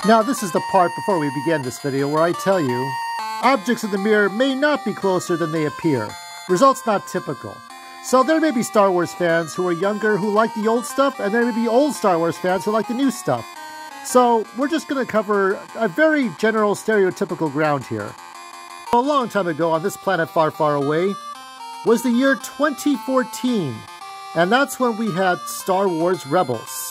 Now this is the part before we begin this video where I tell you, objects in the mirror may not be closer than they appear. Results not typical. So there may be Star Wars fans who are younger who like the old stuff, and there may be old Star Wars fans who like the new stuff. So we're just going to cover a very general stereotypical ground here. A long time ago on this planet far, far away was the year 2014, and that's when we had Star Wars Rebels.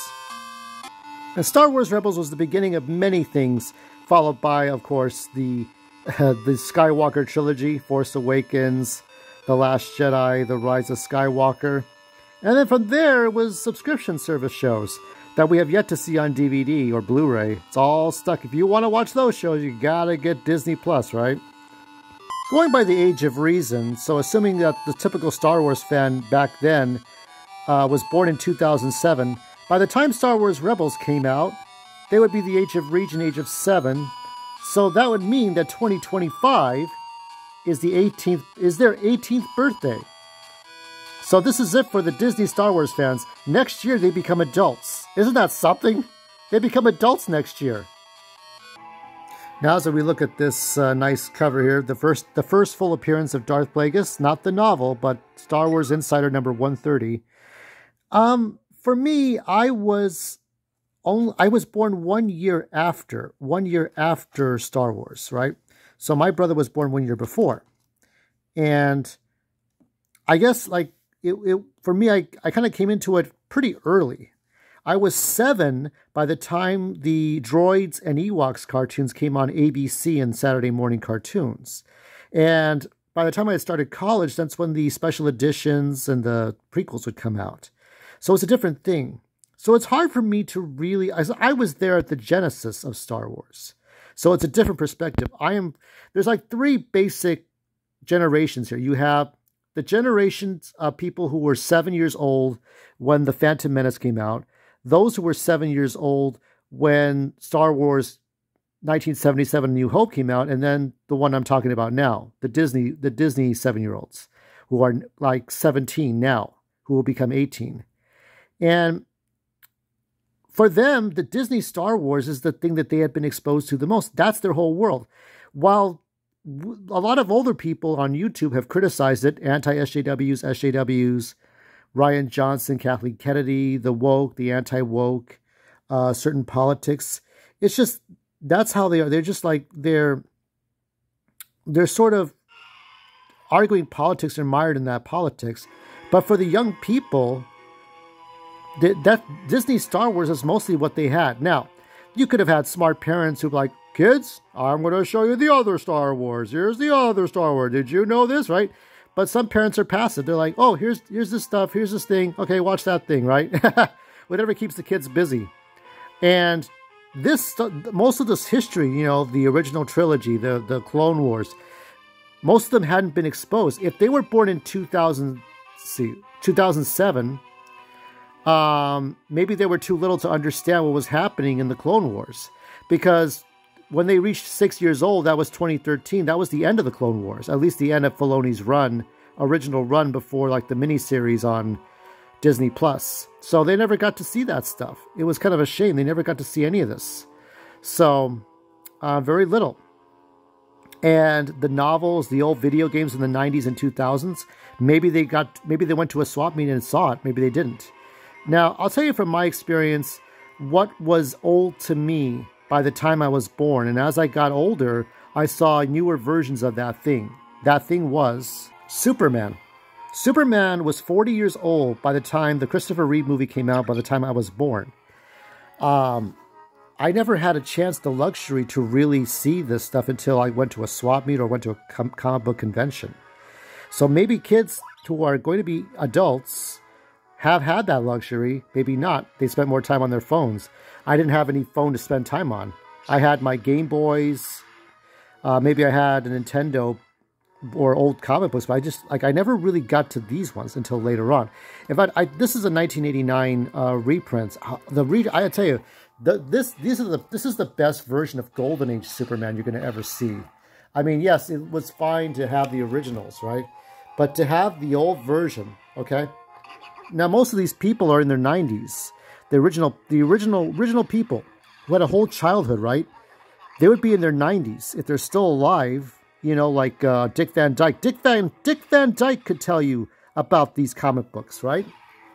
And Star Wars Rebels was the beginning of many things, followed by, of course, the Skywalker trilogy, Force Awakens, The Last Jedi, The Rise of Skywalker. And then from there, it was subscription service shows that we have yet to see on DVD or Blu-ray. It's all stuck. If you want to watch those shows, you gotta get Disney Plus, right? Going by the age of reason, so assuming that the typical Star Wars fan back then was born in 2007, by the time Star Wars Rebels came out, they would be the age of reason, age of 7. So that would mean that 2025 is their 18th birthday. So this is it for the Disney Star Wars fans. Next year they become adults. Isn't that something? They become adults next year. Now as we look at this nice cover here, the first full appearance of Darth Plagueis, not the novel, but Star Wars Insider number 130. For me, I was born 1 year after Star Wars, right? So my brother was born 1 year before. And I guess like for me, I kind of came into it pretty early. I was 7 by the time the Droids and Ewoks cartoons came on ABC and Saturday morning cartoons. And by the time I started college, that's when the special editions and the prequels would come out. So it's a different thing. So it's hard for me to really... I was there at the genesis of Star Wars. So it's a different perspective. There's like 3 basic generations here. You have the generations of people who were 7 years old when The Phantom Menace came out. Those who were 7 years old when Star Wars 1977 New Hope came out. And then the one I'm talking about now, the Disney 7-year-olds who are like 17 now, who will become 18. And for them, the Disney Star Wars is the thing that they had been exposed to the most. That's their whole world. While a lot of older people on YouTube have criticized it, anti-SJWs, SJWs, Ryan Johnson, Kathleen Kennedy, the woke, the anti-woke, certain politics. It's just, that's how they are. They're just like, they're sort of arguing politics and mired in that politics. But for the young people... that Disney Star Wars is mostly what they had. Now, you could have had smart parents who were like, kids, I'm going to show you the other Star Wars. Here's the other Star Wars. Did you know this, right? But some parents are passive. They're like, oh, here's this stuff. Here's this thing. Okay, watch that thing, right? Whatever keeps the kids busy. And most of this history, you know, the original trilogy, the Clone Wars, most of them hadn't been exposed. If they were born in 2007... maybe they were too little to understand what was happening in the Clone Wars. Because when they reached 6 years old, that was 2013. That was the end of the Clone Wars. At least the end of Filoni's original run before like the miniseries on Disney Plus. So they never got to see that stuff. It was kind of a shame. They never got to see any of this. So, very little. And the novels, the old video games in the 90s and 2000s, maybe they went to a swap meet and saw it. Maybe they didn't. Now, I'll tell you from my experience what was old to me by the time I was born. And as I got older, I saw newer versions of that thing. That thing was Superman. Superman was 40 years old by the time the Christopher Reeve movie came out, by the time I was born. I never had a chance, the luxury to really see this stuff until I went to a swap meet or went to a comic book convention. So maybe kids who are going to be adults have had that luxury, maybe not. They spent more time on their phones. I didn't have any phone to spend time on. I had my Game Boys, maybe I had a Nintendo or old comic books, but I never really got to these ones until later on. In fact, this is a 1989 reprint. I tell you, this is the best version of Golden Age Superman you're going to ever see. I mean, yes, it was fine to have the originals, right? But to have the old version, okay? Now, most of these people are in their 90s. The original people. who had a whole childhood, right? They would be in their 90s if they're still alive. You know, like Dick Van Dyke. Dick Van Dyke could tell you about these comic books, right?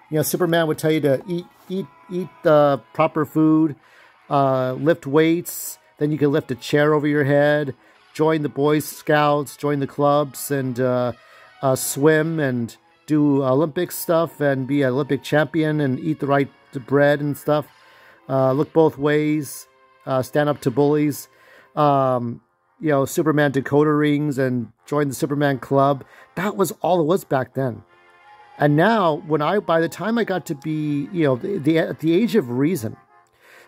You know, Superman would tell you to eat the proper food, lift weights. Then you can lift a chair over your head, join the Boy Scouts, join the clubs, and swim and do Olympic stuff and be an Olympic champion and eat the right bread and stuff. Look both ways, stand up to bullies. You know, Superman Dakota rings and join the Superman Club. That was all it was back then. And now, by the time I got to be, you know, at the age of reason,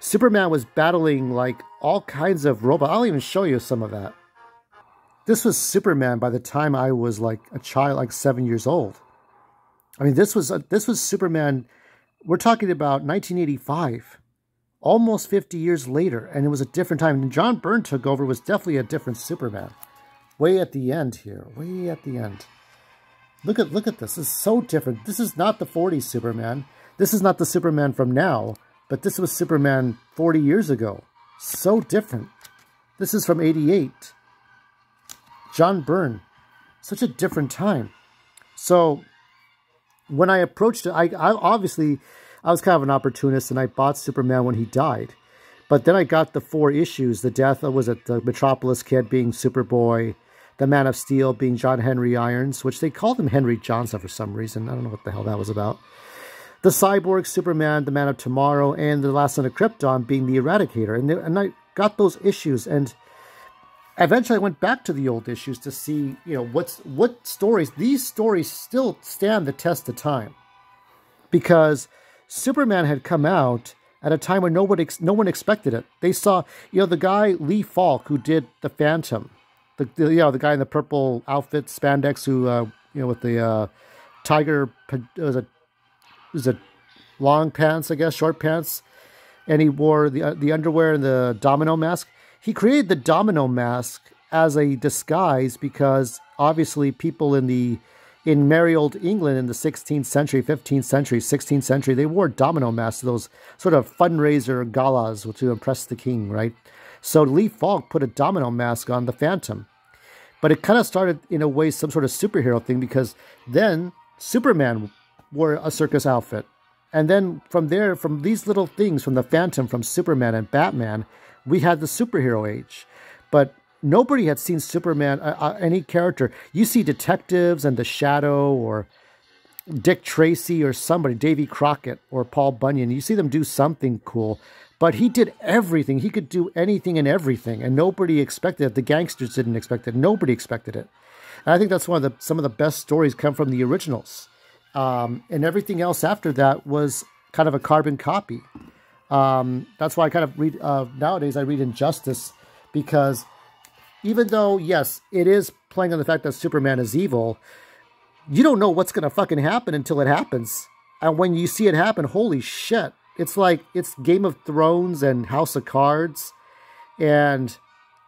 Superman was battling like all kinds of robots. I'll even show you some of that. This was Superman by the time I was like a child, like 7 years old. I mean, this was Superman. We're talking about 1985, almost 50 years later, and it was a different time. And John Byrne took over, was definitely a different Superman. Way at the end here, way at the end. Look at this. This is so different. This is not the 40s Superman. This is not the Superman from now, but this was Superman 40 years ago. So different. This is from 88. John Byrne. Such a different time. So when I approached it, I obviously, I was kind of an opportunist, and I bought Superman when he died. But then I got the 4 issues. The death of, was it the Metropolis Kid being Superboy, the Man of Steel being John Henry Irons, which they called him Henry Johnson for some reason. I don't know what the hell that was about. The Cyborg, Superman, the Man of Tomorrow, and the Last Son of Krypton being the Eradicator. And I got those issues, and eventually I went back to the old issues to see, you know, what stories. These stories still stand the test of time. Because Superman had come out at a time when no one expected it. They saw, you know, the guy Lee Falk who did the Phantom, the guy in the purple outfit, spandex, who you know, with the tiger, was it long pants, I guess, short pants, and he wore the underwear and the domino mask. He created the domino mask as a disguise because obviously people in merry old England in the 16th century, 15th century, 16th century, they wore domino masks, those sort of fundraiser galas to impress the king, right? So Lee Falk put a domino mask on the Phantom. But it kind of started, in a way, some sort of superhero thing, because then Superman wore a circus outfit. And then from there, from these little things, from the Phantom, from Superman and Batman, we had the superhero age. But nobody had seen Superman, any character. You see detectives and the Shadow or Dick Tracy or somebody, Davy Crockett or Paul Bunyan. You see them do something cool. But he did everything. He could do anything and everything. And nobody expected it. The gangsters didn't expect it. Nobody expected it. And I think that's some of the best stories come from the originals. And everything else after that was kind of a carbon copy. That's why I kind of read, nowadays I read Injustice, because even though, yes, it is playing on the fact that Superman is evil, you don't know what's going to fucking happen until it happens. And when you see it happen, holy shit. It's like, it's Game of Thrones and House of Cards. And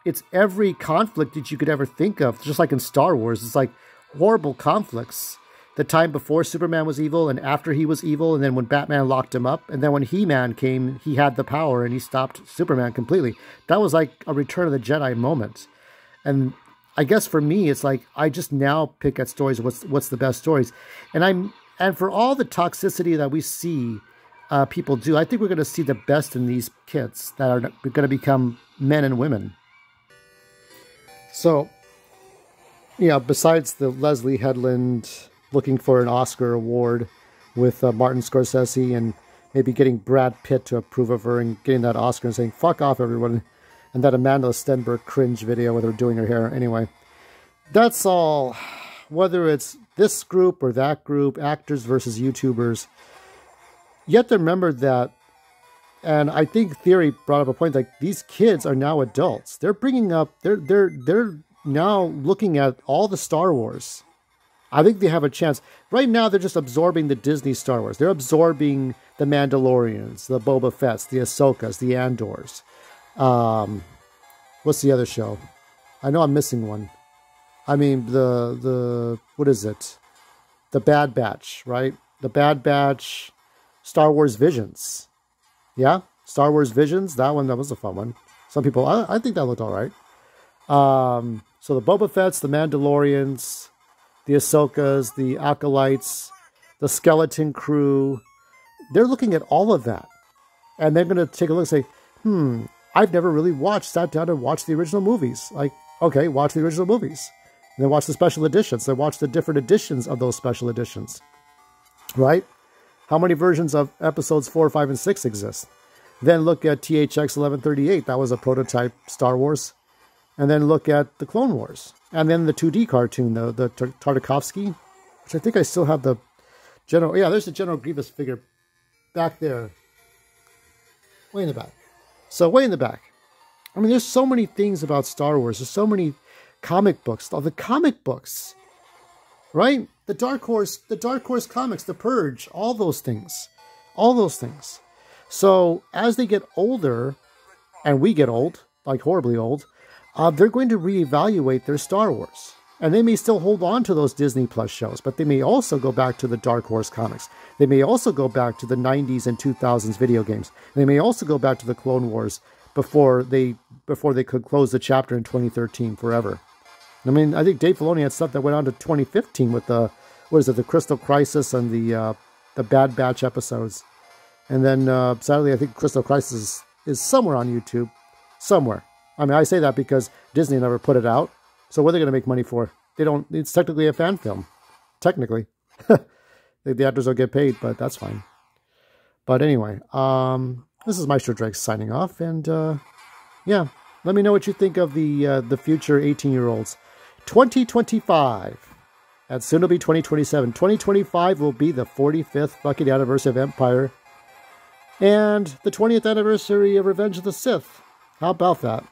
it's every conflict that you could ever think of. Just like in Star Wars, it's like horrible conflicts. The time before Superman was evil and after he was evil. And then when Batman locked him up. And then when He-Man came, he had the power and he stopped Superman completely. That was like a Return of the Jedi moment. And I guess for me, it's like, I just now pick at stories, what's the best stories. And for all the toxicity that we see people do, I think we're going to see the best in these kids that are going to become men and women. So, you know, besides the Leslie Headland looking for an Oscar award with Martin Scorsese and maybe getting Brad Pitt to approve of her and getting that Oscar and saying, fuck off everyone, and that Amanda Stenberg cringe video with her doing her hair. Anyway, that's all. Whether it's this group or that group, actors versus YouTubers, you have to remember that, and I think Theory brought up a point, like, these kids are now adults. They're bringing up, they're now looking at all the Star Wars. I think they have a chance. Right now, they're just absorbing the Disney Star Wars. They're absorbing the Mandalorians, the Boba Fett's, the Ahsokas, the Andors. What's the other show? I know I'm missing one. I mean, what is it? The Bad Batch, right? The Bad Batch, Star Wars Visions. Yeah? Star Wars Visions, that was a fun one. Some people, I think that looked all right. So the Boba Fett's, the Mandalorians, the Ahsokas, the Acolytes, the Skeleton Crew, they're looking at all of that. And they're going to take a look and say, I've never really sat down and watched the original movies. Like, okay, watch the original movies. And then watch the special editions. Then watch the different editions of those special editions. Right? How many versions of episodes 4, 5, and 6 exist? Then look at THX 1138. That was a prototype Star Wars. And then look at the Clone Wars. And then the 2D cartoon, the Tartakovsky, which I think I still have the General... Yeah, there's the General Grievous figure back there. Way in the back. So way in the back. I mean, there's so many things about Star Wars. There's so many comic books. The comic books, right? The Dark Horse comics, The Purge, all those things. All those things. So as they get older, and we get old, like horribly old, they're going to reevaluate their Star Wars. And they may still hold on to those Disney Plus shows, but they may also go back to the Dark Horse comics. They may also go back to the 90s and 2000s video games. They may also go back to the Clone Wars before they could close the chapter in 2013 forever. I mean, I think Dave Filoni had stuff that went on to 2015 with the Crystal Crisis and the Bad Batch episodes. And then sadly, I think Crystal Crisis is somewhere on YouTube. Somewhere. I mean, I say that because Disney never put it out. So what are they going to make money for? It's technically a fan film. Technically. The actors don't get paid, but that's fine. But anyway, this is Maestro Drake signing off. And yeah, let me know what you think of the future 18-year-olds. 2025. And soon it'll be 2027. 2025 will be the 45th fucking anniversary of Empire. And the 20th anniversary of Revenge of the Sith. How about that?